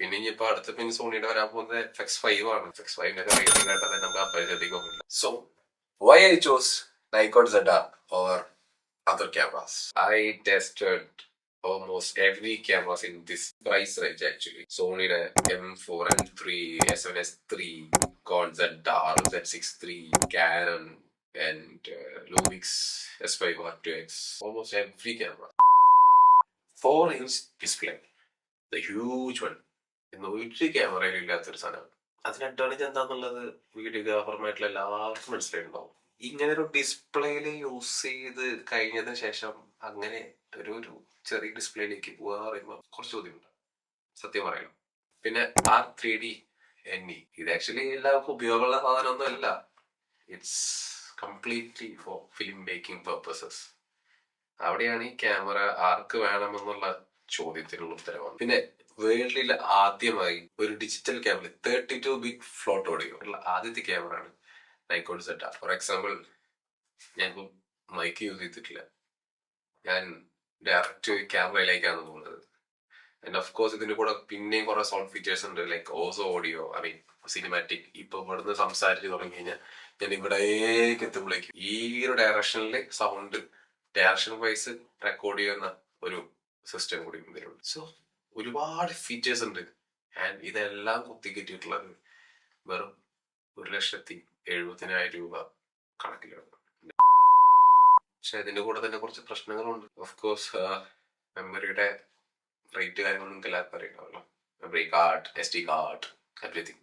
പിന്നെ ഇനിയിപ്പോ അടുത്ത പിന്നെ സോണിയുടെ വരാൻ പോകുന്നത് FX5 ആണ്. FX5 റേറ്റിംഗ് ആയിട്ട് നമുക്ക് അപരിചിതമൊന്നുമില്ല. So why I chose Nikon ZR or other cameras? I tested almost every cameras in this price range actually. Sonyയുടെ M4 M3, A7S3, Nikon ZR, Z6 III, Canon and Lumix S5 R2X. Almost every camera. 4-inch display. The huge one. ഒരു ക്യാമറയിൽ ഇല്ലാത്തൊരു സാധനമാണ്. അതിന് advantage എന്താന്നുള്ളത് വീഡിയോഗ്രാഫർമായിട്ടുള്ള എല്ലാവർക്കും മനസ്സിലായിട്ടുണ്ടാവും. ഇങ്ങനെ ഒരു ഡിസ്പ്ലേയിൽ യൂസ് ചെയ്ത് കഴിഞ്ഞതിന് ശേഷം അങ്ങനെ ഒരു ചെറിയ ഡിസ്പ്ലേയിലേക്ക് പോകാൻ പറയുമ്പോൾ കുറച്ച് ബുദ്ധിമുട്ടാണ്, സത്യം പറയണം. പിന്നെ R3D NE ഇത് ആക്ച്വലി എല്ലാവർക്കും ഉപയോഗമുള്ള സാധനമൊന്നും അല്ല. It's completely for film making purposes. അവിടെയാണ് ഈ ക്യാമറ ആർക്ക് വേണമെന്നുള്ള ചോദ്യത്തിനുള്ള ഉത്തരവാണ്. പിന്നെ വേൾഡിൽ ആദ്യമായി ഒരു digital camera 32 bit float audio ഉള്ള ആദ്യത്തെ ക്യാമറ ആണ് Nikon ZR. ഫോർ എക്സാമ്പിൾ, ഞാനിപ്പോൾ മൈക്ക് യൂസ് ചെയ്തിട്ടില്ല, ഞാൻ ഡയറക്റ്റ് ക്യാമറയിലേക്കാണ് പോകുന്നത്. ആൻഡ് ഓഫ് കോഴ്സ് ഇതിന്റെ കൂടെ പിന്നെയും കുറെ സൗണ്ട് ഫീച്ചേഴ്സ് ഉണ്ട്, like OZO audio, I mean cinematic. ഇപ്പൊ ഇവിടുന്ന് സംസാരിച്ച് തുടങ്ങി കഴിഞ്ഞാൽ ഞാൻ ഇവിടേക്ക് എത്തുമ്പോഴേക്കും ഈ ഒരു ഡയറക്ഷനിൽ സൗണ്ട് ഡയറക്ഷൻ വൈസ് റെക്കോർഡ് ചെയ്യുന്ന ഒരു സിസ്റ്റം കൂടി ഇതിലുണ്ട്. സോ ഒരുപാട് ഫീച്ചേഴ്സ് ഉണ്ട്. ആൻഡ് ഇതെല്ലാം കുത്തിക്കെറ്റിയിട്ടുള്ളത് വെറും 1,70,000 രൂപ കണക്കിലാണ്. പക്ഷെ ഇതിന്റെ കൂടെ തന്നെ കുറച്ച് പ്രശ്നങ്ങളുണ്ട്. ഓഫ് കോഴ്സ് മെമ്മറിയുടെ റേറ്റ് കാര്യങ്ങളൊന്നും എല്ലാവർക്കും അറിയാമല്ലോ. Memory card, SD card, everything.